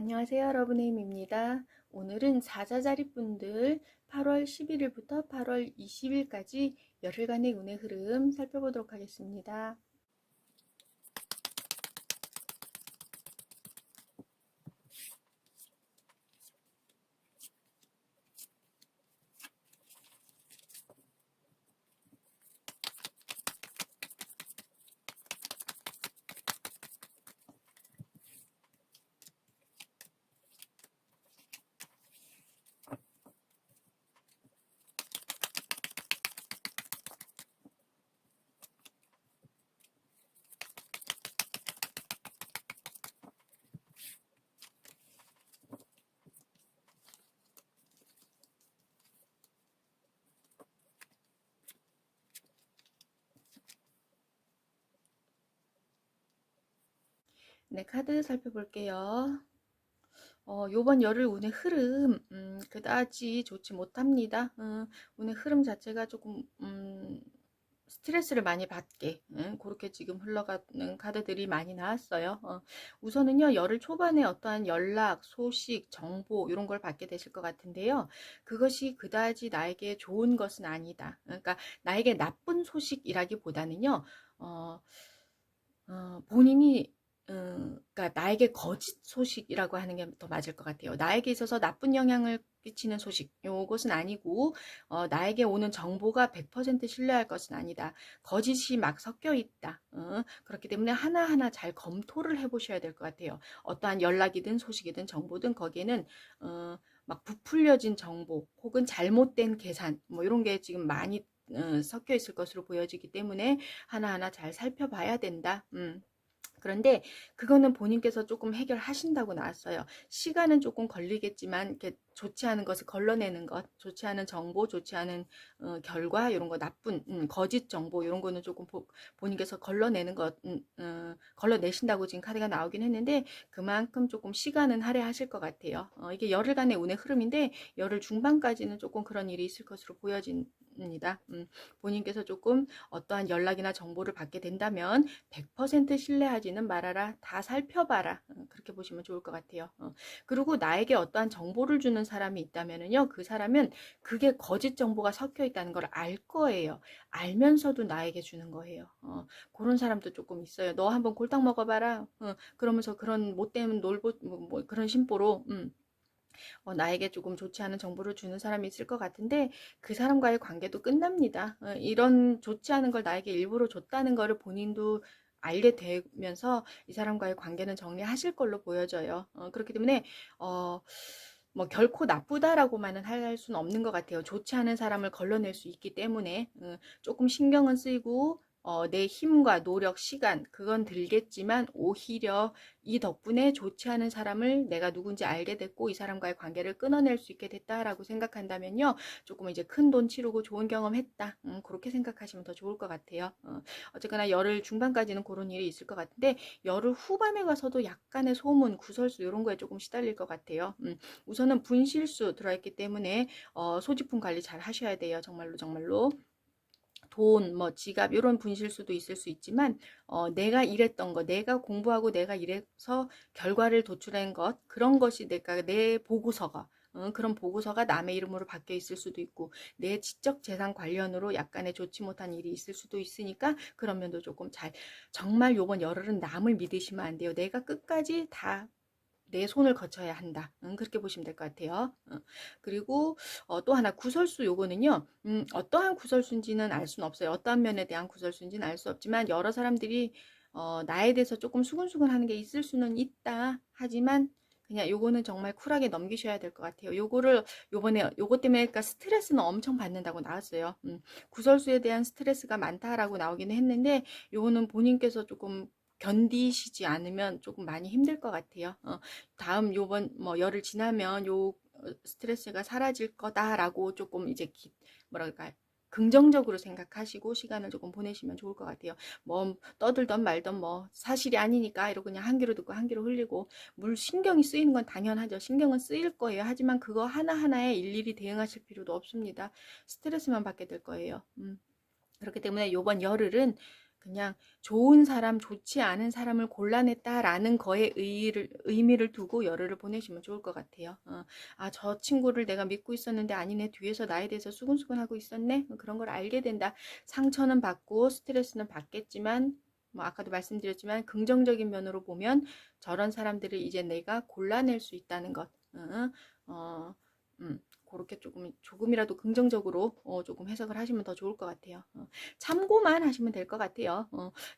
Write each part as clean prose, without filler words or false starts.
안녕하세요, 여러분의 힘입니다. 오늘은 사자자리분들 8월 11일부터 8월 20일까지 열흘간의 운의 흐름 살펴보도록 하겠습니다. 네, 카드 살펴볼게요. 요번 열흘 운의 흐름, 그다지 좋지 못합니다. 운의 흐름 자체가 조금, 스트레스를 많이 받게, 그렇게 지금 흘러가는 카드들이 많이 나왔어요. 우선은요, 열흘 초반에 어떠한 연락, 소식, 정보, 이런 걸 받게 되실 것 같은데요. 그것이 그다지 나에게 좋은 것은 아니다. 그러니까 나에게 나쁜 소식이라기보다는요, 어, 본인이 그러니까 나에게 거짓 소식이라고 하는 게 더 맞을 것 같아요. 나에게 있어서 나쁜 영향을 끼치는 소식, 요것은 아니고, 나에게 오는 정보가 100% 신뢰할 것은 아니다. 거짓이 막 섞여 있다. 그렇기 때문에 하나하나 잘 검토를 해보셔야 될 것 같아요. 어떠한 연락이든 소식이든 정보든 거기에는, 막 부풀려진 정보, 혹은 잘못된 계산, 뭐 이런 게 지금 많이 섞여 있을 것으로 보여지기 때문에 하나하나 잘 살펴봐야 된다. 그런데 그거는 본인께서 조금 해결하신다고 나왔어요. 시간은 조금 걸리겠지만 이렇게 좋지 않은 것을 걸러내는 것, 좋지 않은 정보, 좋지 않은 결과 이런 거 나쁜 거짓 정보 이런 거는 조금 본인께서 걸러내는 것, 걸러내신다고 지금 카드가 나오긴 했는데 그만큼 조금 시간은 할애하실 것 같아요. 이게 열흘간의 운의 흐름인데 열흘 중반까지는 조금 그런 일이 있을 것으로 보여집니다. 본인께서 조금 어떠한 연락이나 정보를 받게 된다면 100% 신뢰하지는 말아라. 다 살펴봐라. 그렇게 보시면 좋을 것 같아요. 그리고 나에게 어떠한 정보를 주는 사람이 있다면요. 그 사람은 그게 거짓 정보가 섞여 있다는 걸 알 거예요. 알면서도 나에게 주는 거예요. 그런 사람도 조금 있어요. 너 한번 골탕 먹어봐라. 그러면서 그런 못된 놀보 뭐 그런 심보로 나에게 조금 좋지 않은 정보를 주는 사람이 있을 것 같은데 그 사람과의 관계도 끝납니다. 이런 좋지 않은 걸 나에게 일부러 줬다는 거를 본인도 알게 되면서 이 사람과의 관계는 정리하실 걸로 보여져요. 그렇기 때문에 뭐 결코 나쁘다라고만은 할 수는 없는 것 같아요. 좋지 않은 사람을 걸러낼 수 있기 때문에 조금 신경은 쓰이고 내 힘과 노력, 시간 그건 들겠지만 오히려 이 덕분에 좋지 않은 사람을 내가 누군지 알게 됐고 이 사람과의 관계를 끊어낼 수 있게 됐다라고 생각한다면요. 조금 이제 큰 돈 치르고 좋은 경험 했다. 그렇게 생각하시면 더 좋을 것 같아요. 어쨌거나 열흘 중반까지는 그런 일이 있을 것 같은데 열흘 후반에 가서도 약간의 소문, 구설수 이런 거에 조금 시달릴 것 같아요. 우선은 분실수 들어있기 때문에 소지품 관리 잘 하셔야 돼요. 정말로 정말로. 돈, 뭐 지갑 이런 분실수도 있을 수 있지만 내가 일했던 거, 내가 공부하고 내가 일해서 결과를 도출한 것 그런 것이 내 보고서가 그런 보고서가 남의 이름으로 바뀌어 있을 수도 있고 내 지적 재산 관련으로 약간의 좋지 못한 일이 있을 수도 있으니까 그런 면도 조금 잘 정말 요번 열흘은 남을 믿으시면 안 돼요. 내가 끝까지 다 내 손을 거쳐야 한다. 그렇게 보시면 될 것 같아요. 그리고 또 하나 구설수 요거는요. 어떠한 구설수인지는 알 수는 없어요. 어떠한 면에 대한 구설수인지는 알 수 없지만 여러 사람들이 나에 대해서 조금 수근수근 하는 게 있을 수는 있다. 하지만 그냥 요거는 정말 쿨하게 넘기셔야 될 것 같아요. 요거를 요번에 요거 때문에 그러니까 스트레스는 엄청 받는다고 나왔어요. 구설수에 대한 스트레스가 많다라고 나오기는 했는데 요거는 본인께서 조금 견디시지 않으면 조금 많이 힘들 것 같아요. 다음 요번 뭐 열흘 지나면 요 스트레스가 사라질 거다라고 조금 이제 뭐랄까 긍정적으로 생각하시고 시간을 조금 보내시면 좋을 것 같아요. 뭐 떠들던 말던 뭐 사실이 아니니까 이러고 그냥 한 귀로 듣고 한 귀로 흘리고 물 신경이 쓰이는 건 당연하죠. 신경은 쓰일 거예요. 하지만 그거 하나하나에 일일이 대응하실 필요도 없습니다. 스트레스만 받게 될 거예요. 그렇기 때문에 요번 열흘은 그냥 좋은 사람, 좋지 않은 사람을 골라냈다라는 거에 의미를 두고 열흘을 보내시면 좋을 것 같아요. 아, 저 친구를 내가 믿고 있었는데 아니네, 뒤에서 나에 대해서 수근수근하고 있었네. 그런 걸 알게 된다. 상처는 받고 스트레스는 받겠지만, 뭐 아까도 말씀드렸지만 긍정적인 면으로 보면 저런 사람들을 이제 내가 골라낼 수 있다는 것. 어, 그렇게 조금이라도 긍정적으로 조금 해석을 하시면 더 좋을 것 같아요. 참고만 하시면 될 것 같아요.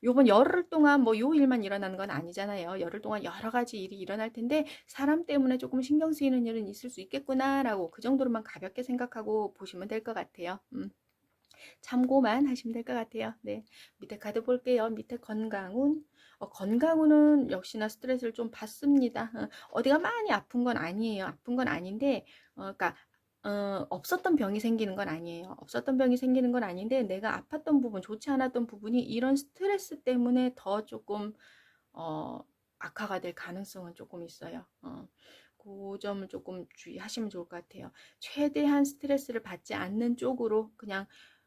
요번 열흘 동안 뭐 요 일만 일어나는 건 아니잖아요. 열흘 동안 여러 가지 일이 일어날 텐데 사람 때문에 조금 신경 쓰이는 일은 있을 수 있겠구나라고 그 정도로만 가볍게 생각하고 보시면 될 것 같아요. 참고만 하시면 될 것 같아요. 네, 밑에 카드 볼게요. 밑에 건강운. 건강운은 역시나 스트레스를 좀 받습니다. 어디가 많이 아픈 건 아니에요. 아픈 건 아닌데, 그러니까 없었던 병이 생기는 건 아니에요. 없었던 병이 생기는 건 아닌데 내가 아팠던 부분, 좋지 않았던 부분이 이런 스트레스 때문에 더 조금 어, 악화가 될 가능성은 조금 있어요. 그 점을 조금 주의하시면 좋을 것 같아요. 최대한 스트레스를 받지 않는 쪽으로 그냥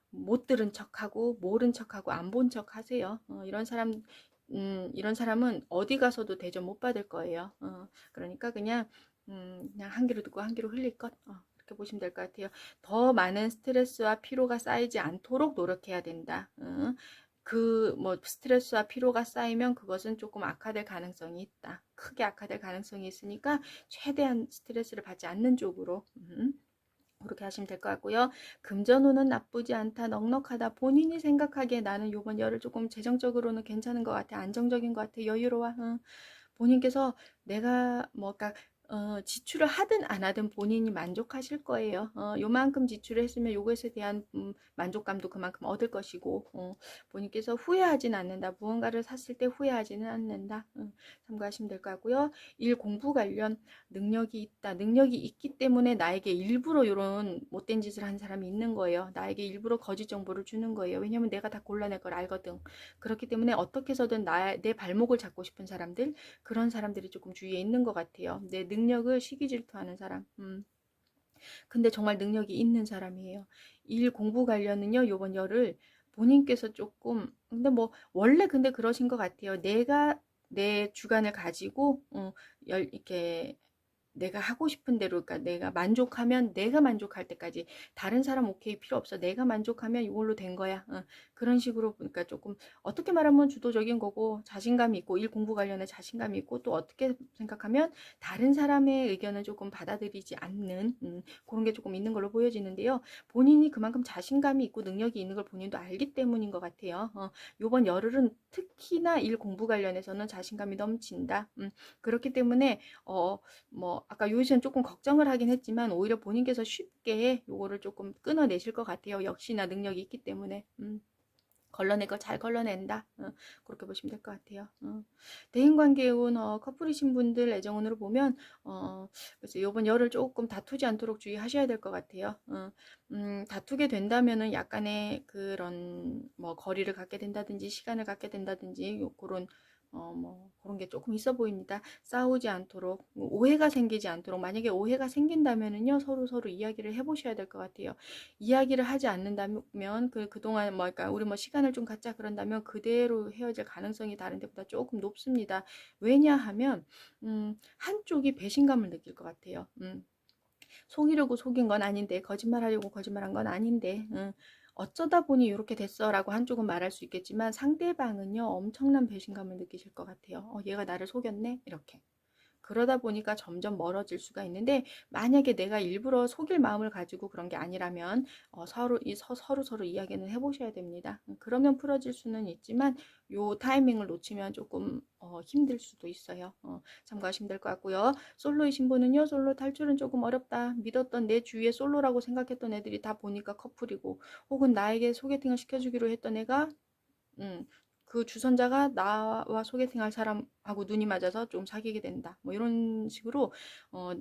못 들은 척하고 모른 척하고 안 본 척 하세요. 이런 사람은 어디 가서도 대접 못 받을 거예요. 그러니까 그냥 한 귀로 듣고 한 귀로 흘릴 것. 그렇게 보시면 될 것 같아요. 더 많은 스트레스와 피로가 쌓이지 않도록 노력해야 된다. 그 뭐 스트레스와 피로가 쌓이면 그것은 조금 악화될 가능성이 있다. 크게 악화될 가능성이 있으니까 최대한 스트레스를 받지 않는 쪽으로 그렇게 하시면 될 것 같고요. 금전운은 나쁘지 않다, 넉넉하다. 본인이 생각하기에 나는 요번 열을 조금 재정적으로는 괜찮은 것 같아, 안정적인 것 같아, 여유로워. 본인께서 내가 뭐가 지출을 하든 안 하든 본인이 만족하실 거예요. 요만큼 지출을 했으면 요것에 대한 만족감도 그만큼 얻을 것이고, 본인께서 후회하진 않는다. 무언가를 샀을 때 후회하지는 않는다. 참고하시면 될 것 같고요. 일 공부 관련 능력이 있다. 능력이 있기 때문에 나에게 일부러 이런 못된 짓을 한 사람이 있는 거예요. 나에게 일부러 거짓 정보를 주는 거예요. 왜냐면 내가 다 골라낼 걸 알거든. 그렇기 때문에 어떻게 해서든 내 발목을 잡고 싶은 사람들, 그런 사람들이 조금 주위에 있는 것 같아요. 내 능력을 시기 질투하는 사람. 근데 정말 능력이 있는 사람이에요. 일 공부 관련은요, 요번 열을 본인께서 조금, 근데 뭐, 원래 근데 그러신 것 같아요. 내가 내 주관을 가지고, 이렇게 내가 하고 싶은 대로, 그러니까 내가 만족하면 내가 만족할 때까지 다른 사람 오케이 필요 없어. 내가 만족하면 이걸로 된 거야. 그런 식으로 그러니까 조금 어떻게 말하면 주도적인 거고 자신감이 있고 일 공부 관련해 자신감이 있고 또 어떻게 생각하면 다른 사람의 의견을 조금 받아들이지 않는 그런 게 조금 있는 걸로 보여지는데요. 본인이 그만큼 자신감이 있고 능력이 있는 걸 본인도 알기 때문인 것 같아요. 요번 열흘은 특히나 일 공부 관련해서는 자신감이 넘친다. 그렇기 때문에 뭐 아까 요시는 조금 걱정을 하긴 했지만 오히려 본인께서 쉽게 요거를 조금 끊어내실 것 같아요. 역시나 능력이 있기 때문에 걸러낼 거 잘 걸러낸다. 그렇게 보시면 될 것 같아요. 대인관계운 커플이신 분들 애정운으로 보면 그래서 이번 열을 조금 다투지 않도록 주의하셔야 될 것 같아요. 다투게 된다면은 약간의 그런 뭐 거리를 갖게 된다든지 시간을 갖게 된다든지 그런 뭐 그런 게 조금 있어 보입니다. 싸우지 않도록 오해가 생기지 않도록 만약에 오해가 생긴다면은요 서로 이야기를 해보셔야 될 것 같아요. 이야기를 하지 않는다면 그동안 뭐 그러니까 우리 뭐 시간을 좀 갖자 그런다면 그대로 헤어질 가능성이 다른 데보다 조금 높습니다. 왜냐하면 한쪽이 배신감을 느낄 것 같아요. 속이려고 속인 건 아닌데 거짓말하려고 거짓말한 건 아닌데 어쩌다 보니 이렇게 됐어라고 한쪽은 말할 수 있겠지만 상대방은요 엄청난 배신감을 느끼실 것 같아요. 얘가 나를 속였네 이렇게. 그러다 보니까 점점 멀어질 수가 있는데 만약에 내가 일부러 속일 마음을 가지고 그런 게 아니라면 서로 이야기는 해보셔야 됩니다. 그러면 풀어질 수는 있지만 요 타이밍을 놓치면 조금 힘들 수도 있어요. 참고하시면 될 것 같고요. 솔로이신 분은요. 솔로 탈출은 조금 어렵다. 믿었던 내 주위에 솔로라고 생각했던 애들이 다 보니까 커플이고 혹은 나에게 소개팅을 시켜주기로 했던 애가 그 주선자가 나와 소개팅할 사람하고 눈이 맞아서 좀 사귀게 된다. 뭐 이런 식으로 어,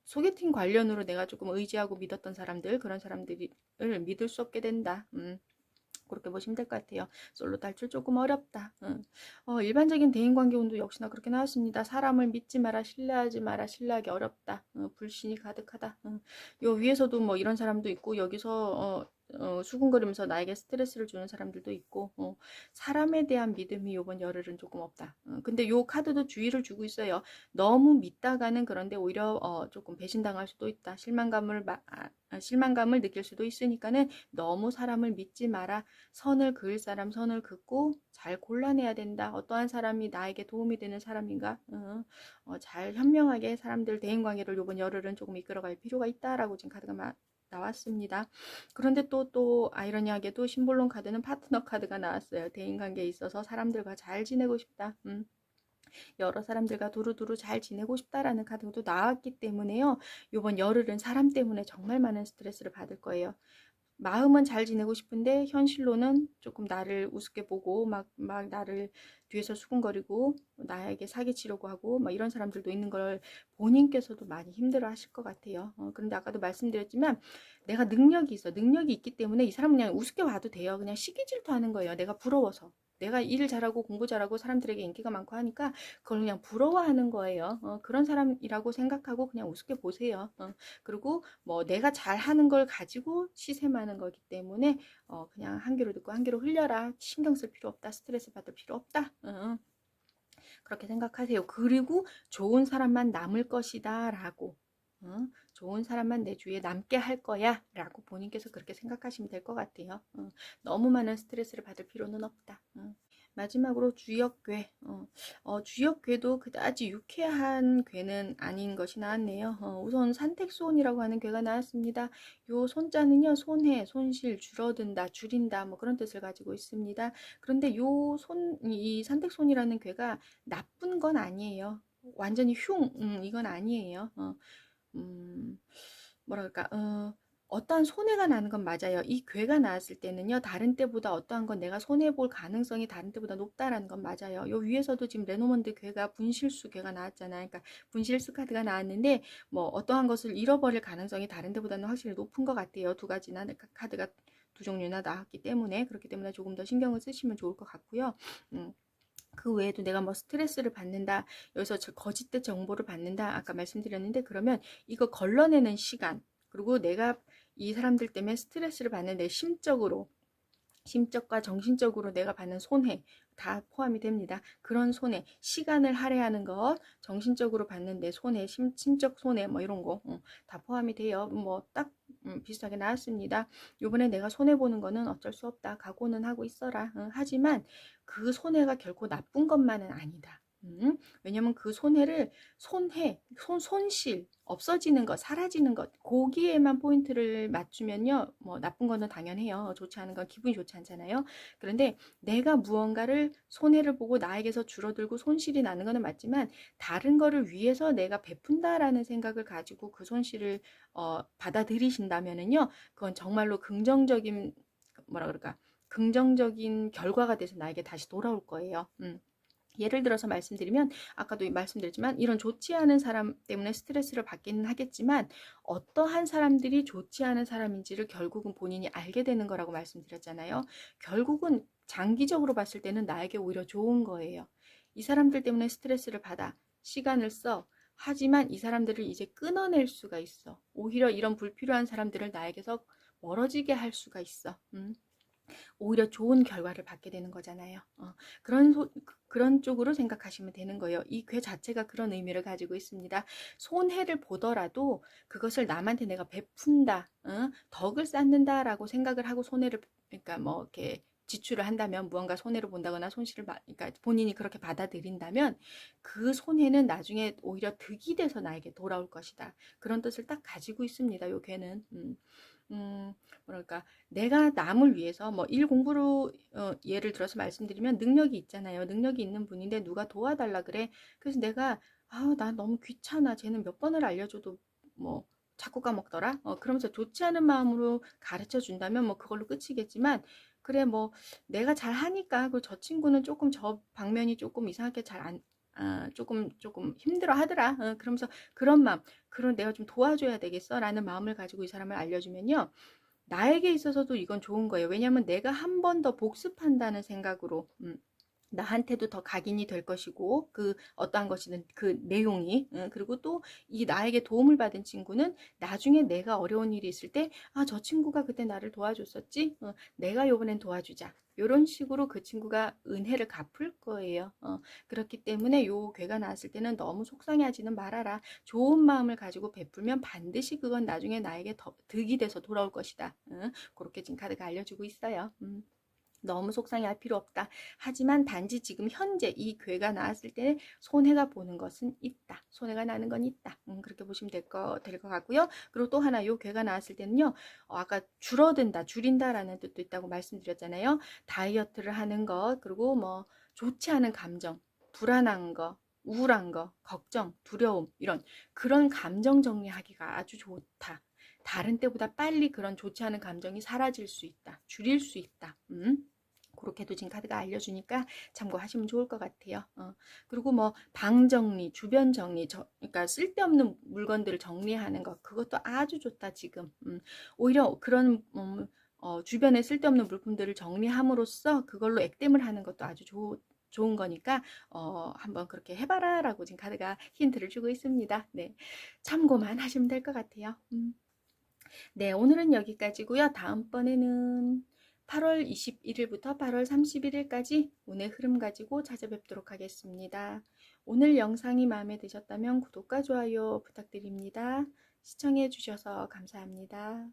소개팅 관련으로 내가 조금 의지하고 믿었던 사람들 그런 사람들을 믿을 수 없게 된다. 그렇게 보시면 될 것 같아요. 솔로 탈출 조금 어렵다. 일반적인 대인관계 운도 역시나 그렇게 나왔습니다. 사람을 믿지 마라, 신뢰하지 마라, 신뢰하기 어렵다. 불신이 가득하다. 요 위에서도 뭐 이런 사람도 있고 여기서 수군거리면서 나에게 스트레스를 주는 사람들도 있고, 사람에 대한 믿음이 요번 열흘은 조금 없다. 근데 요 카드도 주의를 주고 있어요. 너무 믿다가는 그런데 오히려 조금 배신당할 수도 있다. 실망감을 느낄 수도 있으니까는 너무 사람을 믿지 마라. 선을 그을 사람 선을 긋고 잘 골라내야 된다. 어떠한 사람이 나에게 도움이 되는 사람인가? 잘 현명하게 사람들 대인관계를 요번 열흘은 조금 이끌어갈 필요가 있다라고 지금 카드가 나왔습니다. 그런데 또 아이러니하게도 심볼론 카드는 파트너 카드가 나왔어요. 대인관계에 있어서 사람들과 잘 지내고 싶다. 여러 사람들과 두루두루 잘 지내고 싶다라는 카드도 나왔기 때문에요. 이번 열흘은 사람 때문에 정말 많은 스트레스를 받을 거예요. 마음은 잘 지내고 싶은데 현실로는 조금 나를 우습게 보고 막 나를 뒤에서 수군거리고 나에게 사기치려고 하고 막 이런 사람들도 있는 걸 본인께서도 많이 힘들어 하실 것 같아요. 그런데 아까도 말씀드렸지만 내가 능력이 있어. 능력이 있기 때문에 이 사람은 그냥 우습게 봐도 돼요. 그냥 시기 질투하는 거예요. 내가 부러워서. 내가 일 잘하고 공부 잘하고 사람들에게 인기가 많고 하니까 그걸 그냥 부러워하는 거예요. 그런 사람이라고 생각하고 그냥 우습게 보세요. 그리고 뭐 내가 잘하는 걸 가지고 시샘하는 거기 때문에 그냥 한 귀로 듣고 한 귀로 흘려라. 신경 쓸 필요 없다. 스트레스 받을 필요 없다. 그렇게 생각하세요. 그리고 좋은 사람만 남을 것이다 라고 좋은 사람만 내 주위에 남게 할 거야 라고 본인께서 그렇게 생각하시면 될 것 같아요. 너무 많은 스트레스를 받을 필요는 없다. 마지막으로 주역괴. 주역괴도 그다지 유쾌한 괴는 아닌 것이 나왔네요. 우선 산택손이라고 하는 괴가 나왔습니다. 요 손자는요, 손해, 손실, 줄어든다, 줄인다, 뭐 그런 뜻을 가지고 있습니다. 그런데 이 산택손이라는 괴가 나쁜 건 아니에요. 완전히 이건 아니에요. 뭐랄까, 어떠한 손해가 나는 건 맞아요. 이 괴가 나왔을 때는요, 다른 때보다 어떠한 건 내가 손해볼 가능성이 다른 때보다 높다라는 건 맞아요. 요 위에서도 지금 레노먼드 괴가 분실수 괴가 나왔잖아요. 그러니까 분실수 카드가 나왔는데, 뭐, 어떠한 것을 잃어버릴 가능성이 다른 때보다는 확실히 높은 것 같아요. 두 가지나 카드가 두 종류나 나왔기 때문에, 그렇기 때문에 조금 더 신경을 쓰시면 좋을 것 같고요. 그 외에도 내가 뭐 스트레스를 받는다, 여기서 거짓된 정보를 받는다, 아까 말씀드렸는데, 그러면 이거 걸러내는 시간, 그리고 내가 이 사람들 때문에 스트레스를 받는 내 심적과 정신적으로 내가 받는 손해 다 포함이 됩니다. 그런 손해, 시간을 할애하는 것, 정신적으로 받는 내 손해, 심적 손해 뭐 이런 거 다 포함이 돼요. 뭐 딱 비슷하게 나왔습니다. 요번에 내가 손해 보는 거는 어쩔 수 없다. 각오는 하고 있어라. 하지만 그 손해가 결코 나쁜 것만은 아니다. 왜냐면 그 손실, 없어지는 것, 사라지는 것, 거기에만 포인트를 맞추면요, 뭐 나쁜 거는 당연해요. 좋지 않은 건 기분이 좋지 않잖아요. 그런데 내가 무언가를 손해를 보고 나에게서 줄어들고 손실이 나는 거는 맞지만 다른 거를 위해서 내가 베푼다라는 생각을 가지고 그 손실을 받아들이신다면은요, 그건 정말로 뭐라 그럴까, 긍정적인 결과가 돼서 나에게 다시 돌아올 거예요. 예를 들어서 말씀드리면 아까도 말씀드렸지만 이런 좋지 않은 사람 때문에 스트레스를 받기는 하겠지만 어떠한 사람들이 좋지 않은 사람인지를 결국은 본인이 알게 되는 거라고 말씀드렸잖아요. 결국은 장기적으로 봤을 때는 나에게 오히려 좋은 거예요. 이 사람들 때문에 스트레스를 받아 시간을 써. 하지만 이 사람들을 이제 끊어낼 수가 있어. 오히려 이런 불필요한 사람들을 나에게서 멀어지게 할 수가 있어. 오히려 좋은 결과를 받게 되는 거잖아요. 그런 쪽으로 생각하시면 되는 거예요. 이 괴 자체가 그런 의미를 가지고 있습니다. 손해를 보더라도 그것을 남한테 내가 베푼다, 덕을 쌓는다라고 생각을 하고 그러니까 뭐 이렇게 지출을 한다면 무언가 손해를 본다거나 그러니까 본인이 그렇게 받아들인다면 그 손해는 나중에 오히려 득이 돼서 나에게 돌아올 것이다. 그런 뜻을 딱 가지고 있습니다. 요 괴는. 뭐랄까, 내가 남을 위해서 뭐 일 공부로 예를 들어서 말씀드리면 능력이 있잖아요. 능력이 있는 분인데 누가 도와달라 그래. 그래서 내가 나 너무 귀찮아. 쟤는 몇 번을 알려줘도 뭐 자꾸 까먹더라. 그러면서 좋지 않은 마음으로 가르쳐 준다면 뭐 그걸로 끝이겠지만 그래 뭐 내가 잘 하니까 그 저 친구는 조금 저 방면이 조금 이상하게 조금 힘들어 하더라. 그러면서 그런 마음, 그런 내가 좀 도와줘야 되겠어 라는 마음을 가지고 이 사람을 알려주면요. 나에게 있어서도 이건 좋은 거예요. 왜냐하면 내가 한 번 더 복습한다는 생각으로 나한테도 더 각인이 될 것이고 그 어떠한 것이든 그 내용이 그리고 또 이 나에게 도움을 받은 친구는 나중에 내가 어려운 일이 있을 때 아, 저 친구가 그때 나를 도와줬었지 내가 요번엔 도와주자 이런 식으로 그 친구가 은혜를 갚을 거예요. 그렇기 때문에 요 괴가 나왔을 때는 너무 속상해하지는 말아라. 좋은 마음을 가지고 베풀면 반드시 그건 나중에 나에게 더 득이 돼서 돌아올 것이다. 그렇게 지금 카드가 알려주고 있어요. 너무 속상해할 필요 없다. 하지만 단지 지금 현재 이 괴가 나왔을 때 손해가 보는 것은 있다. 손해가 나는 건 있다. 그렇게 보시면 될 것 같고요. 그리고 또 하나 요 괴가 나왔을 때는요. 아까 줄어든다, 줄인다라는 뜻도 있다고 말씀드렸잖아요. 다이어트를 하는 것, 그리고 뭐 좋지 않은 감정, 불안한 거, 우울한 거, 걱정, 두려움 이런 그런 감정 정리하기가 아주 좋다. 다른 때보다 빨리 그런 좋지 않은 감정이 사라질 수 있다. 줄일 수 있다. 그렇게도 지금 카드가 알려주니까 참고하시면 좋을 것 같아요. 그리고 뭐 방 정리, 주변 정리, 그러니까 쓸데없는 물건들을 정리하는 것 그것도 아주 좋다 지금. 오히려 그런 주변에 쓸데없는 물품들을 정리함으로써 그걸로 액땜을 하는 것도 아주 좋은 거니까 한번 그렇게 해봐라라고 지금 카드가 힌트를 주고 있습니다. 네, 참고만 하시면 될 것 같아요. 네, 오늘은 여기까지고요. 다음번에는 8월 21일부터 8월 31일까지 운의 흐름 가지고 찾아뵙도록 하겠습니다. 오늘 영상이 마음에 드셨다면 구독과 좋아요 부탁드립니다. 시청해 주셔서 감사합니다.